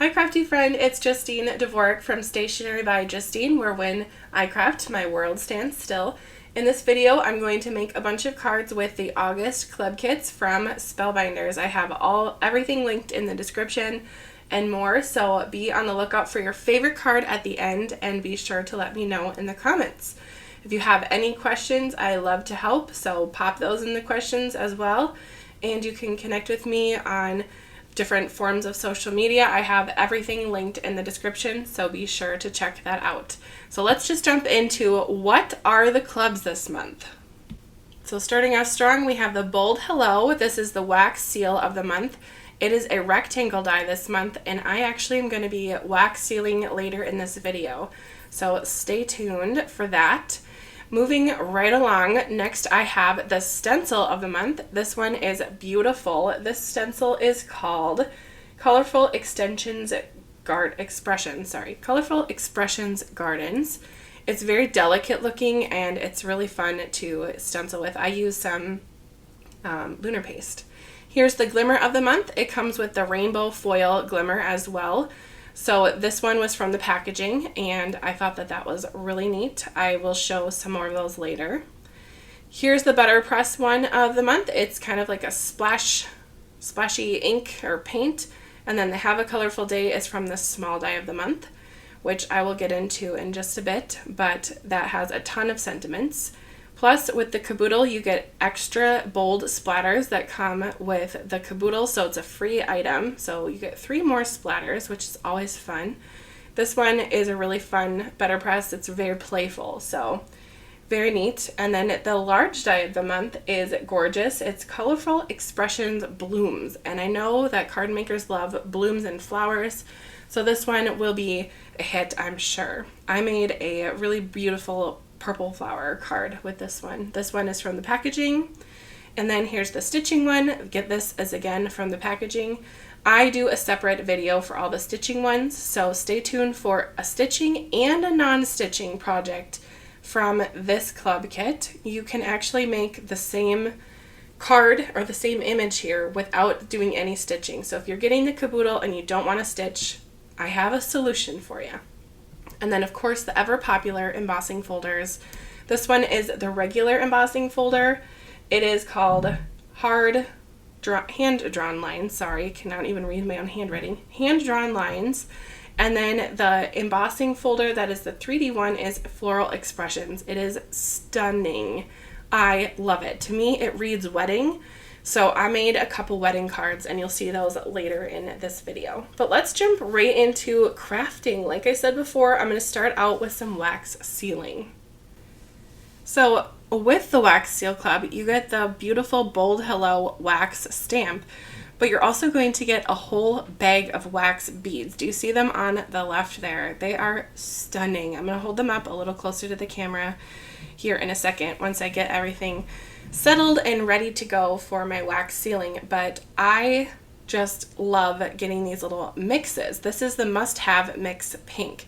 Hi Crafty friend, it's Justine Dvorak from Stationery by Justine, where when I craft, my world stands still. In this video, I'm going to make a bunch of cards with the August club kits from Spellbinders. I have everything linked in the description and more, so be on the lookout for your favorite card at the end and be sure to let me know in the comments. If you have any questions, I love to help, so pop those in the questions as well. And you can connect with me on different forms of social media. I have everything linked in the description, so be sure to check that out. So let's just jump into what are the clubs this month. So starting off strong, we have the Bold Hello. This is the wax seal of the month. It is a rectangle die this month, and I actually am going to be wax sealing later in this video. So stay tuned for that. Moving right along, next I have the stencil of the month. This one is beautiful. This stencil is called Colorful Expressions Gardens. It's very delicate looking and it's really fun to stencil with. I use some lunar paste. Here's the glimmer of the month. It comes with the rainbow foil glimmer as well. So this one was from the packaging, and I thought that was really neat. I will show some more of those later. Here's the BetterPress one of the month. It's kind of like a splashy ink or paint. And then the Have a Colorful Day is from the small die of the month, which I will get into in just a bit, but that has a ton of sentiments. Plus, with the caboodle, you get extra bold splatters that come with the caboodle, so it's a free item. So you get 3 more splatters, which is always fun. This one is a really fun BetterPress. It's very playful, so very neat. And then the large die of the month is gorgeous. It's Colorful Expressions Blooms, and I know that card makers love blooms and flowers, so this one will be a hit, I'm sure. I made a really beautiful purple flower card with this one. This one is from the packaging. And then here's the stitching one. Get this as again from the packaging. I do a separate video for all the stitching ones, so stay tuned for a stitching and a non-stitching project from this club kit. You can actually make the same card or the same image here without doing any stitching. So if you're getting the caboodle and you don't want to stitch, I have a solution for you. And then, of course, the ever popular embossing folders. This one is the regular embossing folder. It is called Hand-Drawn Lines. Sorry, cannot even read my own handwriting. Hand-Drawn Lines. And then the embossing folder that is the 3D one is Floral Expressions. It is stunning. I love it. To me, it reads wedding. So I made a couple wedding cards, and you'll see those later in this video. But let's jump right into crafting. Like I said before, I'm going to start out with some wax sealing. So with the Wax Seal Club, you get the beautiful Bold Hello wax stamp, but you're also going to get a whole bag of wax beads. Do you see them on the left there? They are stunning. I'm going to hold them up a little closer to the camera here in a second once I get everything settled and ready to go for my wax sealing, but I just love getting these little mixes. This is the must-have mix pink,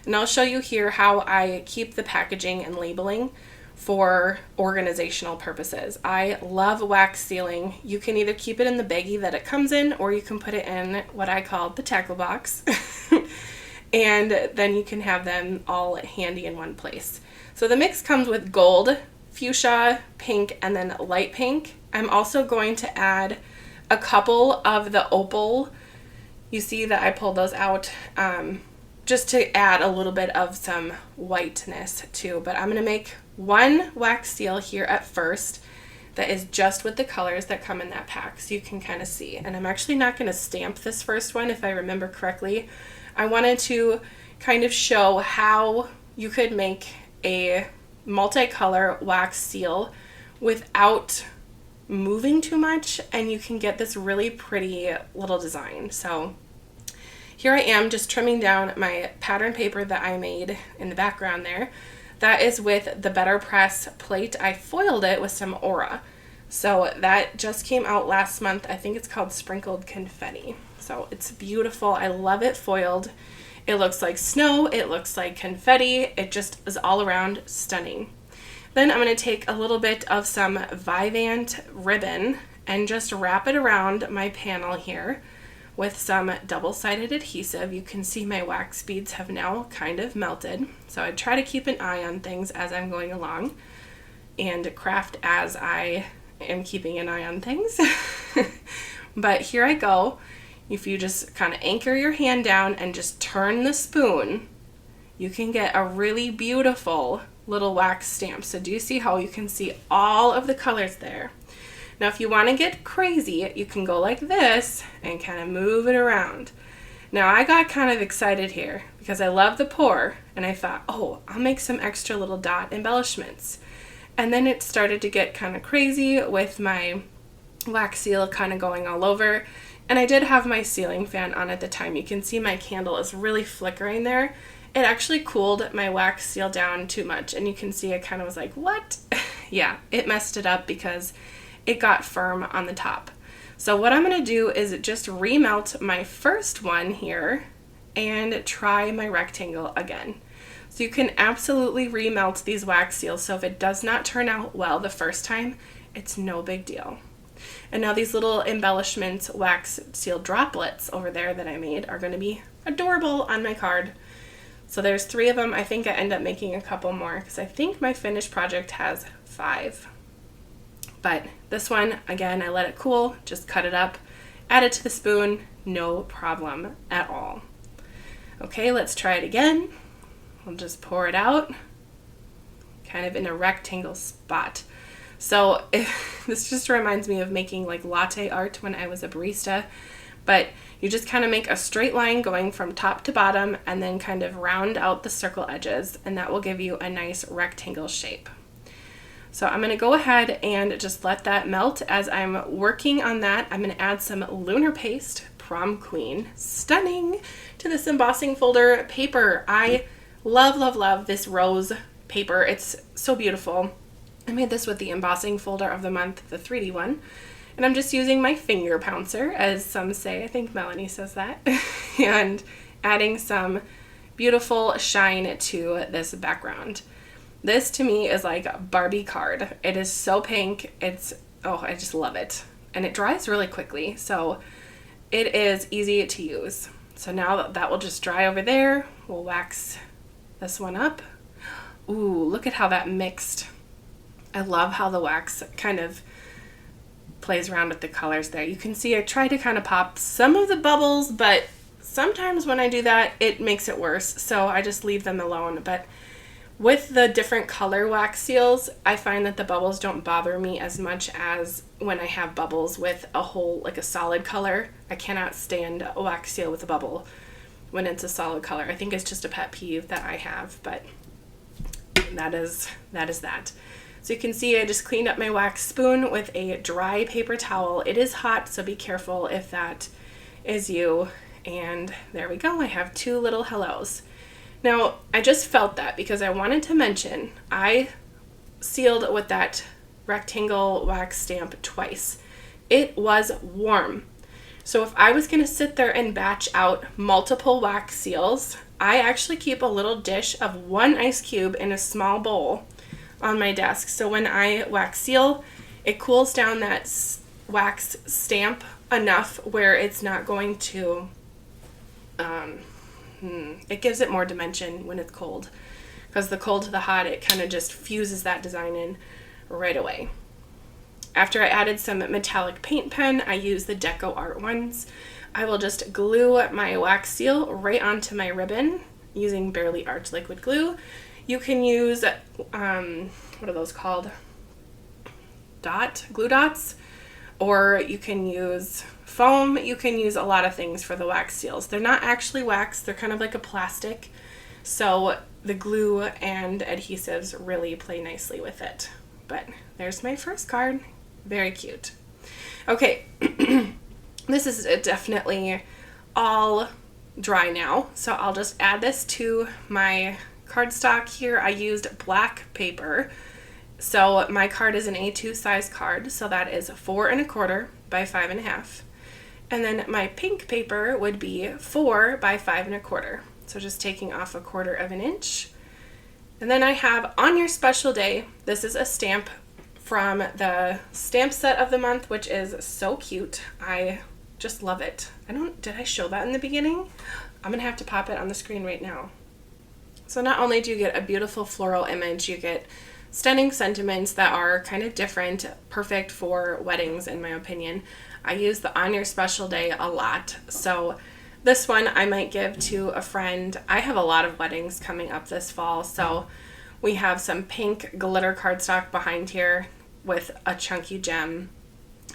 and I'll show you here how I keep the packaging and labeling for organizational purposes. I love wax sealing. You can either keep it in the baggie that it comes in, or you can put it in what I call the tackle box and then you can have them all handy in one place. So the mix comes with gold, fuchsia, pink, and then light pink. I'm also going to add a couple of the opal. You see that I pulled those out just to add a little bit of some whiteness too. But I'm going to make one wax seal here at first that is just with the colors that come in that pack, so you can kind of see. And I'm actually not going to stamp this first one, if I remember correctly. I wanted to kind of show how you could make a multicolor wax seal without moving too much, and you can get this really pretty little design. So here I am just trimming down my pattern paper that I made in the background there. That is with the BetterPress plate. I foiled it with some Aura. So that just came out last month. I think it's called Sprinkled Confetti. So it's beautiful. I love it foiled. It looks like snow, it looks like confetti, it just is all around stunning. Then I'm going to take a little bit of some Vivant ribbon and just wrap it around my panel here with some double-sided adhesive. You can see my wax beads have now kind of melted. So I try to keep an eye on things as I'm going along and craft as I am keeping an eye on things. But here I go. If you just kind of anchor your hand down and just turn the spoon, you can get a really beautiful little wax stamp. So do you see how you can see all of the colors there? Now, if you want to get crazy, you can go like this and kind of move it around. Now, I got kind of excited here because I love the pour, and I thought, oh, I'll make some extra little dot embellishments. And then it started to get kind of crazy with my wax seal kind of going all over. And I did have my ceiling fan on at the time. You can see my candle is really flickering there. It actually cooled my wax seal down too much, and you can see I kind of was like, what? Yeah, it messed it up because it got firm on the top. So what I'm going to do is just remelt my first one here and try my rectangle again. So you can absolutely remelt these wax seals. So if it does not turn out well the first time, it's no big deal. And now these little embellishments wax seal droplets over there that I made are going to be adorable on my card. So there's 3 of them. I think I end up making a couple more because I think my finished project has 5. But this one, again, I let it cool, just cut it up, add it to the spoon, no problem at all. Okay, let's try it again. We'll just pour it out, kind of in a rectangle spot. So this just reminds me of making like latte art when I was a barista, but you just kind of make a straight line going from top to bottom and then kind of round out the circle edges, and that will give you a nice rectangle shape. So I'm going to go ahead and just let that melt. As I'm working on that, I'm going to add some Lunar Paste Prom Queen Stunning to this embossing folder paper. I love, love, love this rose paper. It's so beautiful. I made this with the embossing folder of the month, the 3D one. And I'm just using my finger pouncer, as some say. I think Melanie says that. And adding some beautiful shine to this background. This to me is like a Barbie card. It is so pink. I just love it. And it dries really quickly, so it is easy to use. So now that will just dry over there. We'll wax this one up. Ooh, look at how that mixed. I love how the wax kind of plays around with the colors there. You can see I tried to kind of pop some of the bubbles, but sometimes when I do that, it makes it worse. So I just leave them alone. But with the different color wax seals, I find that the bubbles don't bother me as much as when I have bubbles with a whole, like a solid color. I cannot stand a wax seal with a bubble when it's a solid color. I think it's just a pet peeve that I have, but that is that. So you can see I just cleaned up my wax spoon with a dry paper towel. It is hot, so be careful if that is you. And there we go. I have 2 little hellos. Now, I just felt that because I wanted to mention I sealed with that rectangle wax stamp twice. It was warm. So if I was going to sit there and batch out multiple wax seals, I actually keep a little dish of 1 ice cube in a small bowl on my desk. So when I wax seal, it cools down that wax stamp enough where it's not going to it gives it more dimension when it's cold, because the cold to the hot, it kind of just fuses that design in right away. After I added some metallic paint pen, I use the Deco Art ones. I will just glue my wax seal right onto my ribbon using Barely Art liquid glue. You can use, what are those called? Glue dots, or you can use foam. You can use a lot of things for the wax seals. They're not actually wax, they're kind of like a plastic. So the glue and adhesives really play nicely with it. But there's my first card. Very cute. Okay, this is definitely all dry now. So I'll just add this to my cardstock here. I used black paper. So my card is an A2 size card. So that is 4 1/4 by 5 1/2. And then my pink paper would be 4 by 5 1/4. So just taking off 1/4 inch. And then I have On Your Special Day. This is a stamp from the stamp set of the month, which is so cute. I just love it. Did I show that in the beginning? I'm gonna have to pop it on the screen right now. So not only do you get a beautiful floral image, you get stunning sentiments that are kind of different, perfect for weddings in my opinion. I use the On Your Special Day a lot. So this one I might give to a friend. I have a lot of weddings coming up this fall, so we have some pink glitter cardstock behind here with a chunky gem.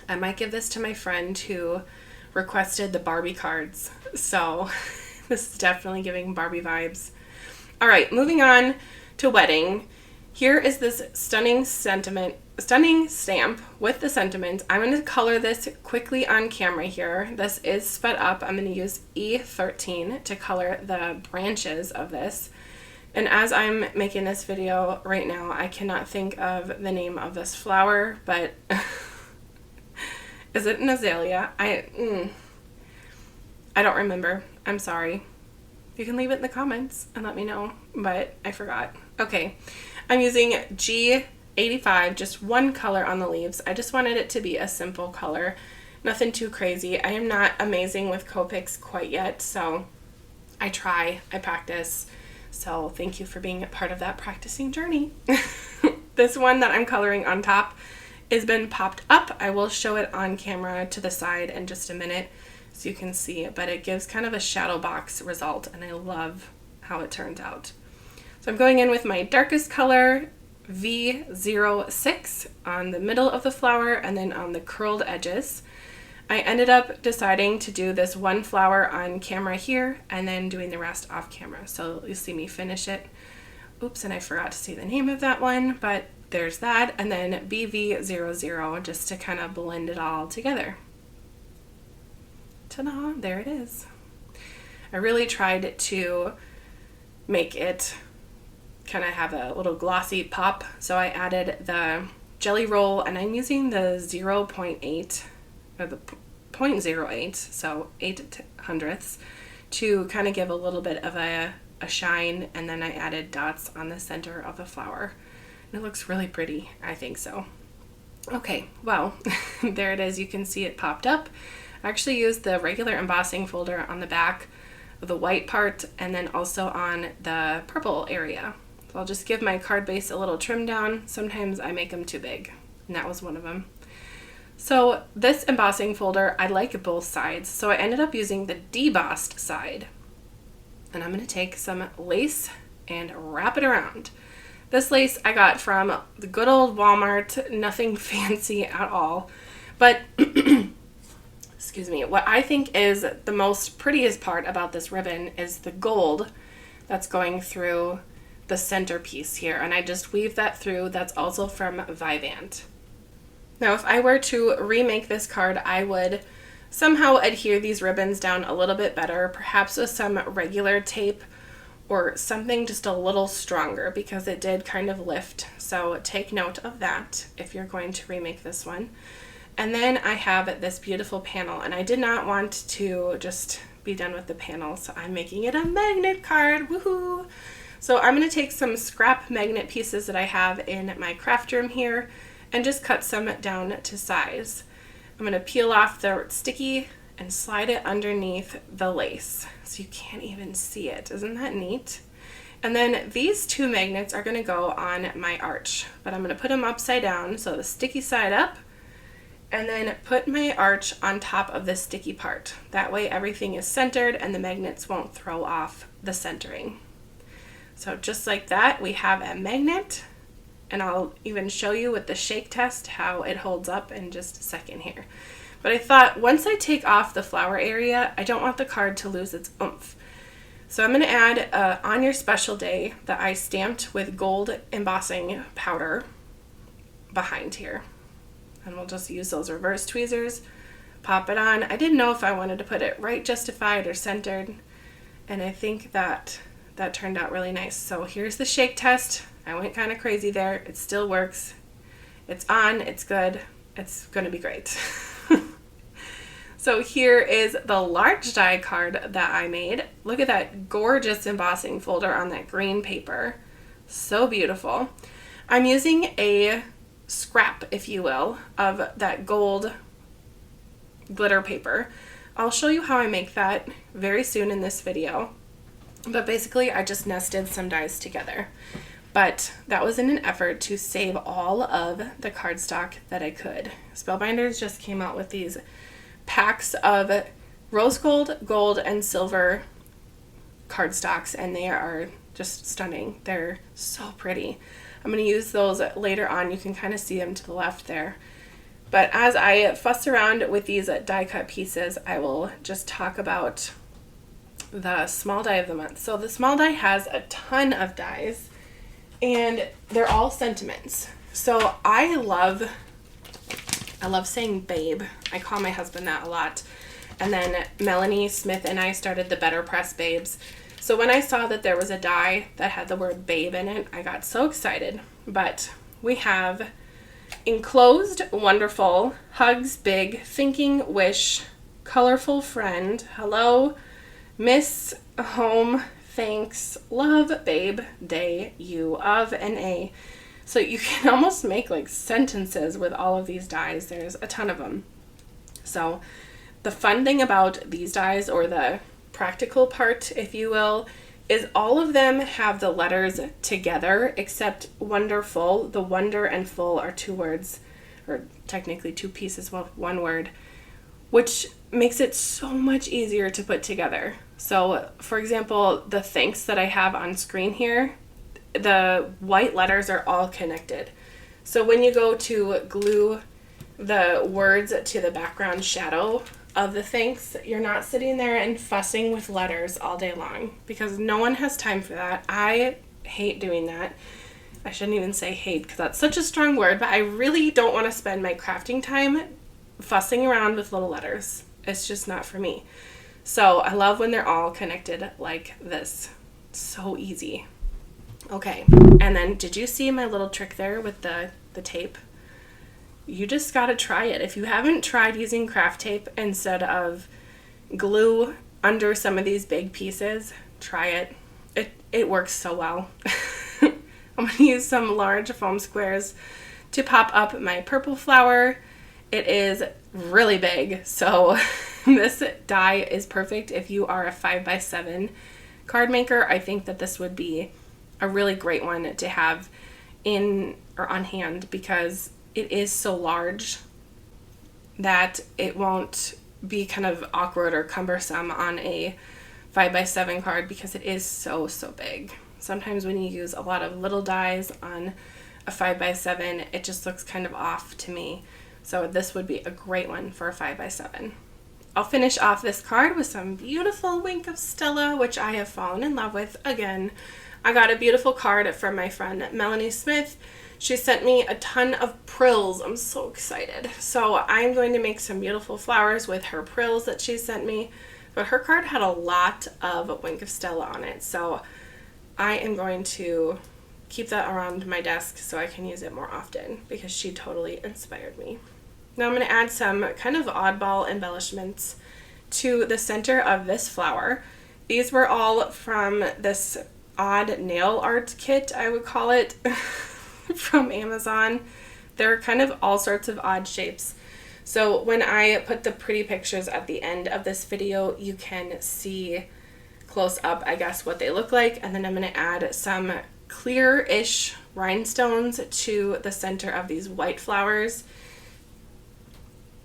I might give this to my friend who requested the Barbie cards. So this is definitely giving Barbie vibes. All right, moving on to wedding. Here is this stunning stamp with the sentiments. I'm going to color this quickly on camera here. This is sped up. I'm going to use E13 to color the branches of this. And as I'm making this video right now, I cannot think of the name of this flower, but is it an azalea? I don't remember. I'm sorry. You can leave it in the comments and let me know, but I forgot. Okay, I'm using G85, just one color on the leaves. I just wanted it to be a simple color, nothing too crazy. I am not amazing with Copics quite yet, so I practice. So thank you for being a part of that practicing journey. This one that I'm coloring on top has been popped up. I will show it on camera to the side in just a minute so you can see it, but it gives kind of a shadow box result, and I love how it turns out. So I'm going in with my darkest color, V06, on the middle of the flower and then on the curled edges. I ended up deciding to do this one flower on camera here and then doing the rest off camera. So you'll see me finish it. Oops, and I forgot to say the name of that one, but there's that. And then BV00 just to kind of blend it all together. Ta-da, there it is. I really tried to make it kind of have a little glossy pop, so I added the jelly roll, and I'm using the 0.8 or the 0.08, so 0.08 to kind of give a little bit of a shine, and then I added dots on the center of the flower. And it looks really pretty, I think so. Okay, well, there it is. You can see it popped up. I actually used the regular embossing folder on the back of the white part and then also on the purple area. So I'll just give my card base a little trim down. Sometimes I make them too big, and that was one of them. So this embossing folder, I like both sides, so I ended up using the debossed side. And I'm going to take some lace and wrap it around. This lace I got from the good old Walmart, nothing fancy at all, but excuse me, what I think is the most prettiest part about this ribbon is the gold that's going through the centerpiece here, and I just weave that through. That's also from Vivant. Now if I were to remake this card, I would somehow adhere these ribbons down a little bit better, perhaps with some regular tape or something just a little stronger, because it did kind of lift. So take note of that if you're going to remake this one. And then I have this beautiful panel, and I did not want to just be done with the panel, so I'm making it a magnet card. Woohoo! So I'm going to take some scrap magnet pieces that I have in my craft room here and just cut some down to size. I'm going to peel off the sticky and slide it underneath the lace so you can't even see it. Isn't that neat? And then these two magnets are going to go on my arch, but I'm going to put them upside down, so the sticky side up, and then put my arch on top of the sticky part. That way everything is centered and the magnets won't throw off the centering. So just like that, we have a magnet, and I'll even show you with the shake test how it holds up in just a second here. But I thought once I take off the flower area, I don't want the card to lose its oomph. So I'm going to add On Your Special Day that I stamped with gold embossing powder behind here. And we'll just use those reverse tweezers, pop it on. I didn't know if I wanted to put it right justified or centered, and I think that turned out really nice. So here's the shake test. I went kind of crazy there. It still works. It's on. It's good. It's going to be great. So here is the large die card that I made. Look at that gorgeous embossing folder on that green paper. So beautiful. I'm using a scrap, if you will, of that gold glitter paper. I'll show you how I make that very soon in this video. But basically, I just nested some dies together. But that was in an effort to save all of the cardstock that I could. Spellbinders just came out with these packs of rose gold, gold, and silver cardstocks, and they are just stunning. They're so pretty. I'm going to use those later on. You can kind of see them to the left there. But as I fuss around with these die cut pieces, I will just talk about the small die of the month. So the small die has a ton of dies, and they're all sentiments. So I love saying babe. I call my husband that a lot. And then Melanie Smith and I started the BetterPress babes. So when I saw that there was a die that had the word babe in it, I got so excited. But we have enclosed, wonderful, hugs, big, thinking, wish, colorful friend, hello, miss, home, thanks, love, babe, day, you, of, and a. So you can almost make like sentences with all of these dies. There's a ton of them. So the fun thing about these dies, or the practical part, if you will, is all of them have the letters together except wonderful. The wonder and full are two words, or technically two pieces of one word, which makes it so much easier to put together. So for example, the thanks that I have on screen here, the white letters are all connected. So when you go to glue the words to the background shadow of the thanks, you're not sitting there and fussing with letters all day long, because no one has time for that. I hate doing that. I shouldn't even say hate, because that's such a strong word, but I really don't want to spend my crafting time fussing around with little letters. It's just not for me. So I love when they're all connected like this. So easy. Okay, and then did you see my little trick there with the tape? You just gotta try it. If you haven't tried using craft tape instead of glue under some of these big pieces, try it. It works so well. I'm gonna use some large foam squares to pop up my purple flower. It is really big, so this die is perfect if you are a 5x7 card maker. I think that this would be a really great one to have in or on hand, because it is so large that it won't be kind of awkward or cumbersome on a 5x7 card, because it is so big. Sometimes when you use a lot of little dies on a 5x7, it just looks kind of off to me. So this would be a great one for a 5x7. I'll finish off this card with some beautiful Wink of Stella, which I have fallen in love with again. I got a beautiful card from my friend Melanie Smith. She sent me a ton of prills. I'm so excited. So I'm going to make some beautiful flowers with her prills that she sent me. But her card had a lot of Wink of Stella on it. So I am going to keep that around my desk so I can use it more often, because she totally inspired me. Now I'm going to add some kind of oddball embellishments to the center of this flower. These were all from this odd nail art kit, I would call it, from Amazon. They're kind of all sorts of odd shapes. So when I put the pretty pictures at the end of this video, you can see close up, I guess, what they look like. And then I'm going to add some clear-ish rhinestones to the center of these white flowers.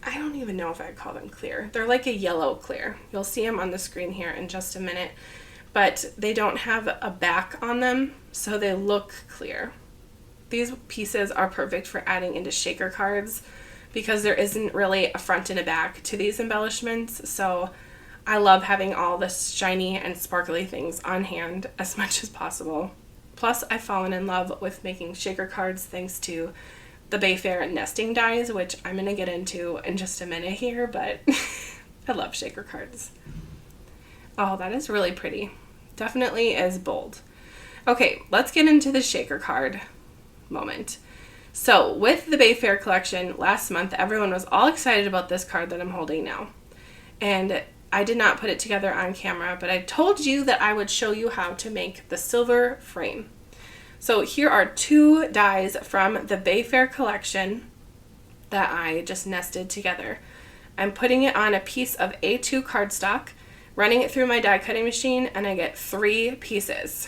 I don't even know if I'd call them clear. They're like a yellow clear. You'll see them on the screen here in just a minute, but they don't have a back on them, so they look clear. These pieces are perfect for adding into shaker cards, because there isn't really a front and a back to these embellishments. So I love having all this shiny and sparkly things on hand as much as possible. Plus, I've fallen in love with making shaker cards thanks to the Bayfair nesting dies, which I'm going to get into in just a minute here, but I love shaker cards. Oh, that is really pretty. Definitely is bold. Okay, let's get into the shaker card moment. So with the Bayfair collection last month, everyone was all excited about this card that I'm holding now. And I did not put it together on camera, but I told you that I would show you how to make the silver frame. So here are two dies from the Bayfair collection that I just nested together. I'm putting it on a piece of A2 cardstock, running it through my die cutting machine, and I get 3 pieces.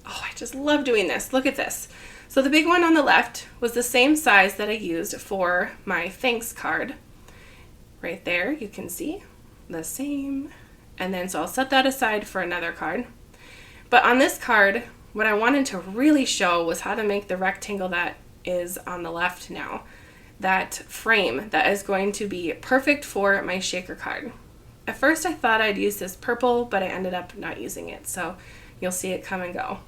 Oh, I just love doing this. Look at this. So the big one on the left was the same size that I used for my thanks card. Right there, you can see the same. And then so I'll set that aside for another card. But on this card, what I wanted to really show was how to make the rectangle that is on the left now, that frame that is going to be perfect for my shaker card. At first I thought I'd use this purple, but I ended up not using it, so you'll see it come and go.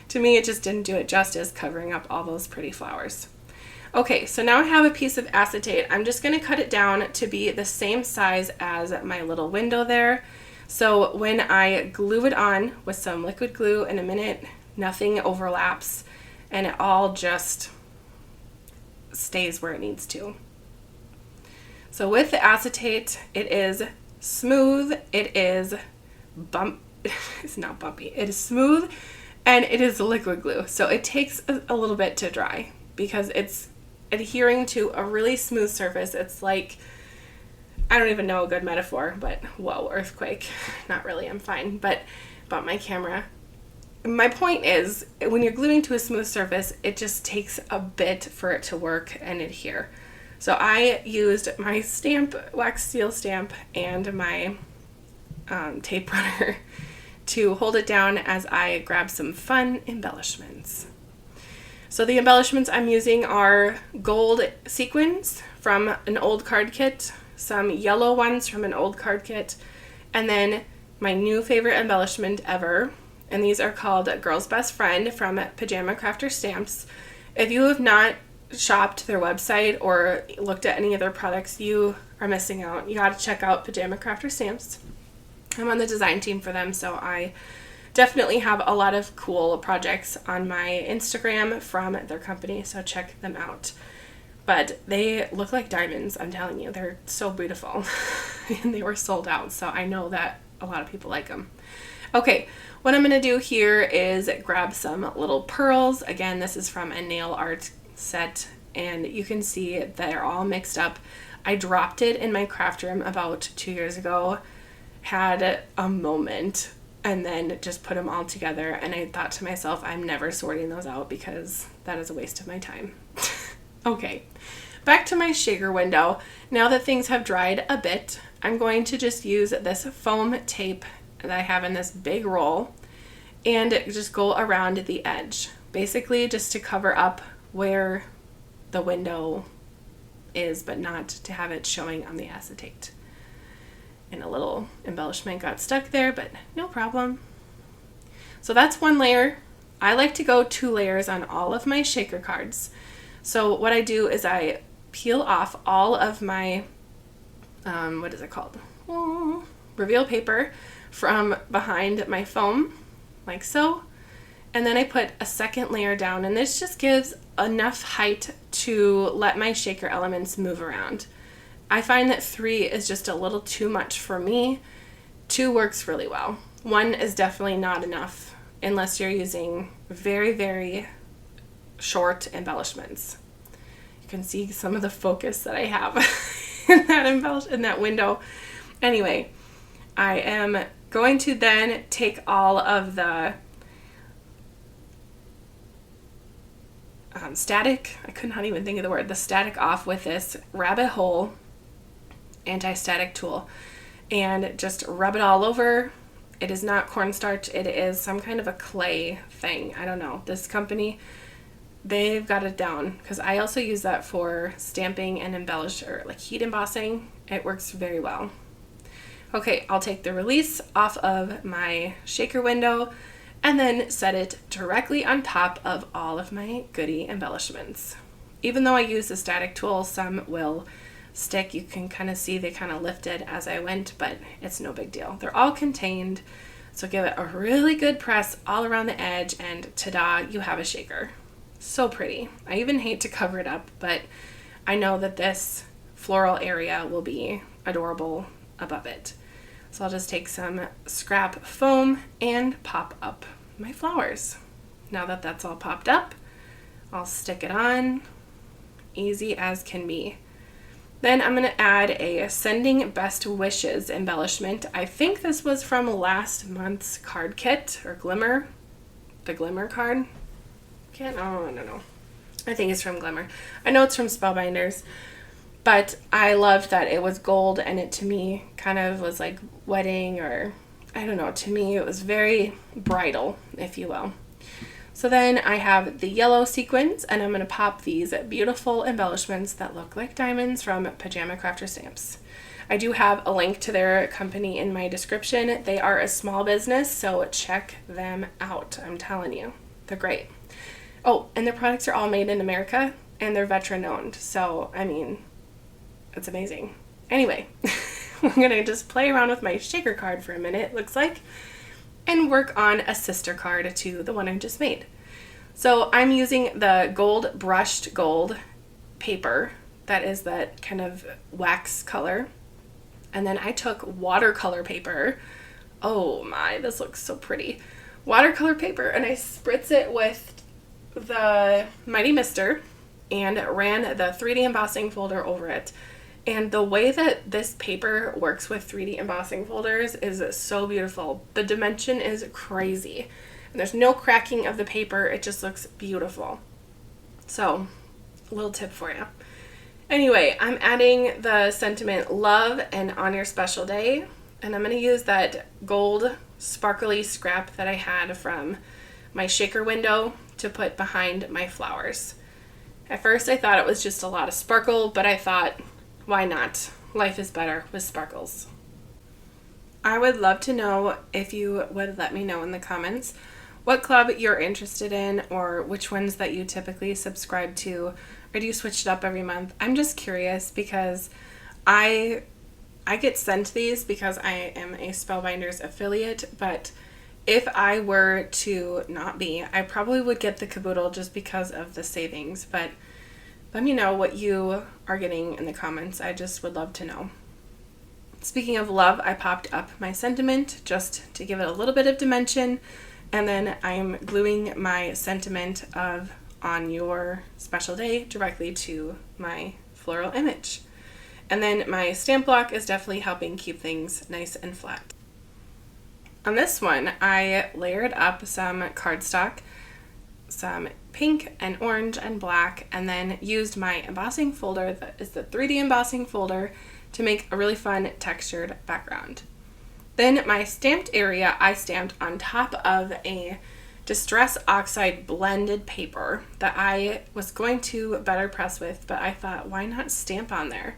To me, it just didn't do it justice covering up all those pretty flowers. Okay, so now I have a piece of acetate. I'm just going to cut it down to be the same size as my little window there. So when I glue it on with some liquid glue in a minute, nothing overlaps and it all just stays where it needs to. So with the acetate, it is smooth, it is it's not bumpy, it is smooth, and it is liquid glue. So it takes a little bit to dry because it's adhering to a really smooth surface. It's like, I don't even know a good metaphor, but whoa, earthquake. Not really, I'm fine, but about my camera. My point is, when you're gluing to a smooth surface, it just takes a bit for it to work and adhere. So I used my stamp, wax seal stamp, and my tape runner to hold it down as I grab some fun embellishments. So the embellishments I'm using are gold sequins from an old card kit, some yellow ones from an old card kit, and then my new favorite embellishment ever, and these are called Girl's Best Friend from Pajama Crafter Stamps. If you have not shopped their website or looked at any of their products, you are missing out. You got to check out Pajama Crafter Stamps. I'm on the design team for them, so I definitely have a lot of cool projects on my Instagram from their company, so check them out. But they look like diamonds, I'm telling you. They're so beautiful. And they were sold out, so I know that a lot of people like them. Okay, what I'm going to do here is grab some little pearls. Again, this is from a nail art set, and you can see they're all mixed up. I dropped it in my craft room about 2 years ago, had a moment, and then just put them all together, and I thought to myself, I'm never sorting those out because that is a waste of my time. Okay, back to my shaker window. Now that things have dried a bit, I'm going to just use this foam tape that I have in this big roll and just go around the edge, basically just to cover up where the window is, but not to have it showing on the acetate. And a little embellishment got stuck there, but no problem. So that's one layer. I like to go 2 layers on all of my shaker cards. So what I do is I peel off all of my, what is it called? Reveal paper from behind my foam, like so. And then I put a second layer down, and this just gives enough height to let my shaker elements move around. I find that 3 is just a little too much for me. 2 works really well. 1 is definitely not enough unless you're using very, very short embellishments. You can see some of the focus that I have in that window. Anyway, I am going to then take all of the static, I could not even think of the word, the static off with this rabbit hole anti-static tool and just rub it all over. It is not cornstarch, it is some kind of a clay thing. I don't know. This company, they've got it down, because I also use that for stamping and embellish, or like heat embossing. It works very well. Okay, I'll take the release off of my shaker window and then set it directly on top of all of my goodie embellishments. Even though I use the static tool, some will stick. You can kind of see they kind of lifted as I went, but it's no big deal. They're all contained, so give it a really good press all around the edge, and ta-da, you have a shaker. So pretty. I even hate to cover it up, but I know that this floral area will be adorable above it. So I'll just take some scrap foam and pop up my flowers. Now that that's all popped up, I'll stick it on, easy as can be. Then I'm going to add a Sending Best Wishes embellishment. I think this was from last month's card kit, or Glimmer. The Glimmer card kit? Oh, I don't know. I think it's from Glimmer. I know it's from Spellbinders. But I loved that it was gold, and it to me kind of was like wedding, or I don't know. To me, it was very bridal, if you will. So then I have the yellow sequins, and I'm going to pop these beautiful embellishments that look like diamonds from Pajama Crafter Stamps. I do have a link to their company in my description. They are a small business, so check them out. I'm telling you, they're great. Oh, and their products are all made in America, and they're veteran owned. So, I mean, it's amazing. Anyway, I'm going to just play around with my shaker card for a minute, looks like, and work on a sister card to the one I just made. So I'm using the gold brushed gold paper, that is that kind of wax color, and then I took watercolor paper. Oh my, this looks so pretty. Watercolor paper, and I spritz it with the Mighty Mister and ran the 3D embossing folder over it. And the way that this paper works with 3D embossing folders is so beautiful. The dimension is crazy. And there's no cracking of the paper. It just looks beautiful. So, a little tip for you. Anyway, I'm adding the sentiment love and on your special day. And I'm going to use that gold sparkly scrap that I had from my shaker window to put behind my flowers. At first I thought it was just a lot of sparkle, but I thought, why not? Life is better with sparkles. I would love to know if you would let me know in the comments what club you're interested in, or which ones that you typically subscribe to, or do you switch it up every month? I'm just curious because I get sent these because I am a Spellbinders affiliate, but if I were to not be, I probably would get the caboodle just because of the savings, but let me know what you are getting in the comments. I just would love to know. Speaking of love, I popped up my sentiment just to give it a little bit of dimension, and then I'm gluing my sentiment of on your special day directly to my floral image. And then my stamp block is definitely helping keep things nice and flat. On this one, I layered up some cardstock, some pink and orange and black, and then used my embossing folder, that is the 3D embossing folder, to make a really fun textured background. Then my stamped area, I stamped on top of a Distress Oxide blended paper that I was going to BetterPress with, but I thought, why not stamp on there?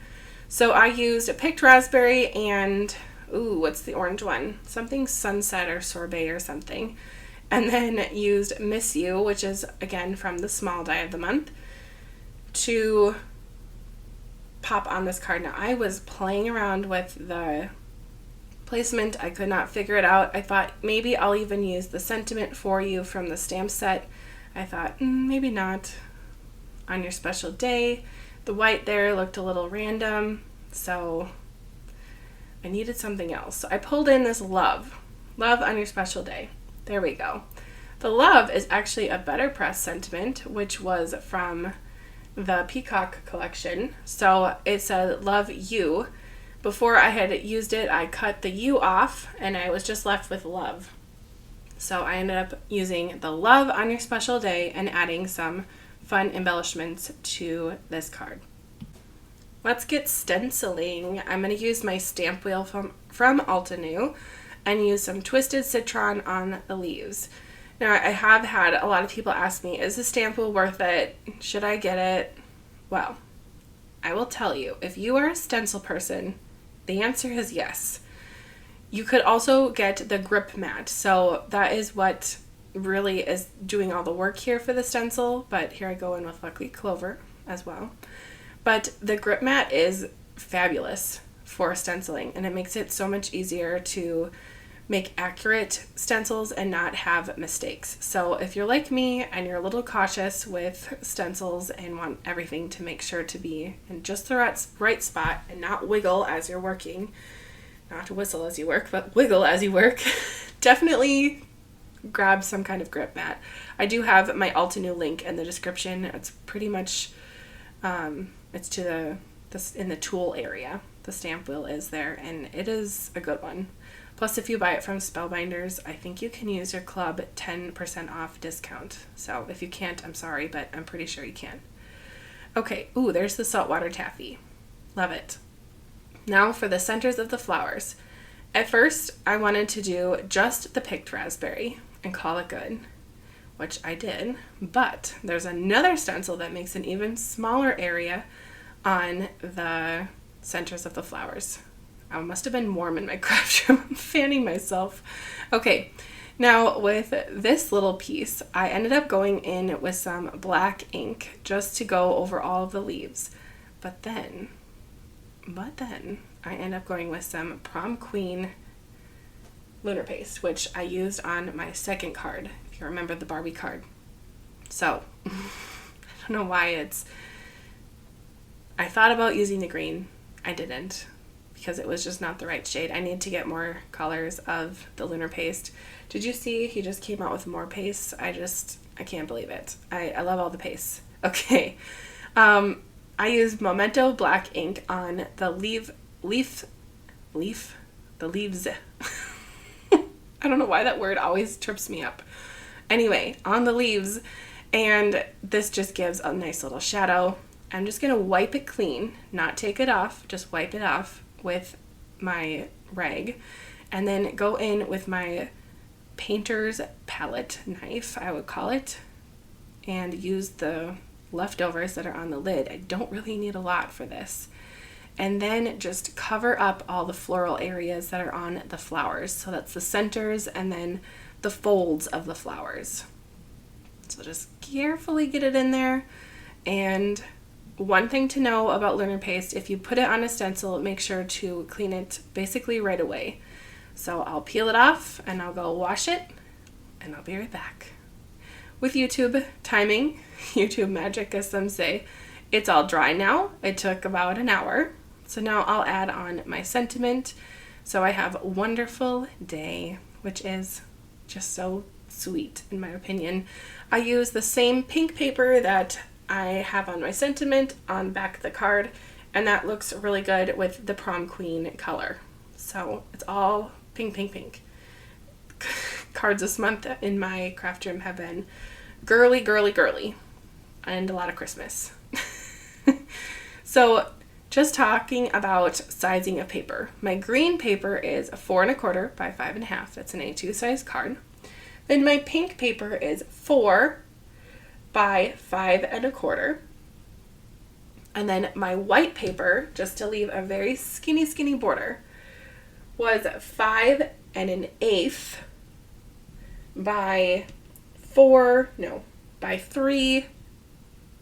So I used a picked raspberry and, ooh, what's the orange one? Something sunset or sorbet or something. And then used Miss You, which is, again, from the small die of the month, to pop on this card. Now, I was playing around with the placement. I could not figure it out. I thought maybe I'll even use the sentiment for you from the stamp set. I thought, maybe not. On your special day. The white there looked a little random, so I needed something else. So I pulled in this love on your special day. There we go. The love is actually a BetterPress sentiment, which was from the Peacock collection. So it said love you. Before I had used it, I cut the U off and I was just left with love. So I ended up using the love on your special day and adding some fun embellishments to this card. Let's get stenciling. I'm going to use my stamp wheel from Altenew and use some Twisted Citron on the leaves. Now, I have had a lot of people ask me, is the stamp wheel worth it? Should I get it? Well, I will tell you, if you are a stencil person, the answer is yes. You could also get the grip mat. So that is what really is doing all the work here for the stencil, but here I go in with Luckily Clover as well. But the grip mat is fabulous for stenciling, and it makes it so much easier to make accurate stencils and not have mistakes. So if you're like me and you're a little cautious with stencils and want everything to make sure to be in just the right spot and not wiggle as you're working, not to whistle as you work, but wiggle as you work, definitely grab some kind of grip mat. I do have my Altenew link in the description. It's pretty much, it's to the in the tool area. The stamp wheel is there, and it is a good one. Plus, if you buy it from Spellbinders, I think you can use your club 10% off discount. So if you can't, I'm sorry, but I'm pretty sure you can. Okay, ooh, there's the saltwater taffy. Love it. Now for the centers of the flowers. At first, I wanted to do just the picked raspberry and call it good, which I did, but there's another stencil that makes an even smaller area on the centers of the flowers. I must have been warm in my craft room. I'm fanning myself. Okay, now with this little piece, I ended up going in with some black ink just to go over all of the leaves. But then I end up going with some Prom Queen lunar paste, which I used on my second card, if you remember the Barbie card. So, I don't know why I thought about using the green. I didn't, because it was just not the right shade. I need to get more colors of the lunar paste. Did you see he just came out with more paste? I can't believe it. I love all the pastes. Okay. I used Memento black ink on the leaves. I don't know why that word always trips me up. Anyway, on the leaves, and this just gives a nice little shadow. I'm just going to wipe it clean, not take it off, just wipe it off with my rag, and then go in with my painter's palette knife, I would call it, and use the leftovers that are on the lid. I don't really need a lot for this. And then just cover up all the floral areas that are on the flowers. So that's the centers and then the folds of the flowers. So just carefully get it in there. And one thing to know about lunar paste, if you put it on a stencil, make sure to clean it basically right away. So I'll peel it off and I'll go wash it, and I'll be right back. With YouTube timing, YouTube magic as some say, it's all dry now. It took about an hour. So now I'll add on my sentiment. So I have Wonderful Day, which is just so sweet in my opinion. I use the same pink paper that I have on my sentiment on back of the card, and that looks really good with the Prom Queen color. So it's all pink, pink, pink. Cards this month in my craft room have been girly, girly, girly, and a lot of Christmas. So just talking about sizing of paper. My green paper is 4 1/4 by 5 1/2. That's an A2 size card. Then my pink paper is 4 by 5 1/4. And then my white paper, just to leave a very skinny, skinny border, was 5 1/8 by 3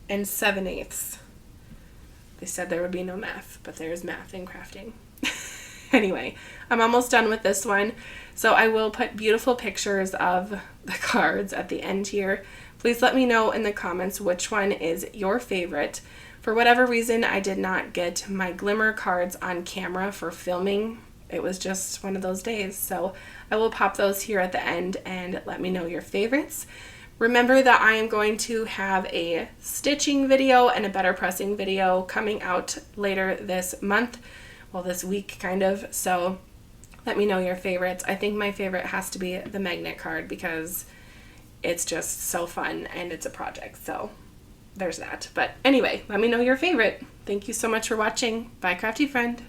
7/8. They said there would be no math, but there's math in crafting. Anyway, I'm almost done with this one. So I will put beautiful pictures of the cards at the end here. Please let me know in the comments which one is your favorite. For whatever reason, I did not get my glimmer cards on camera for filming. It was just one of those days. So I will pop those here at the end and let me know your favorites. Remember that I am going to have a stitching video and a BetterPressing video coming out later this month. Well, this week kind of. So let me know your favorites. I think my favorite has to be the magnet card because it's just so fun and it's a project. So there's that. But anyway, let me know your favorite. Thank you so much for watching. Bye, crafty friend.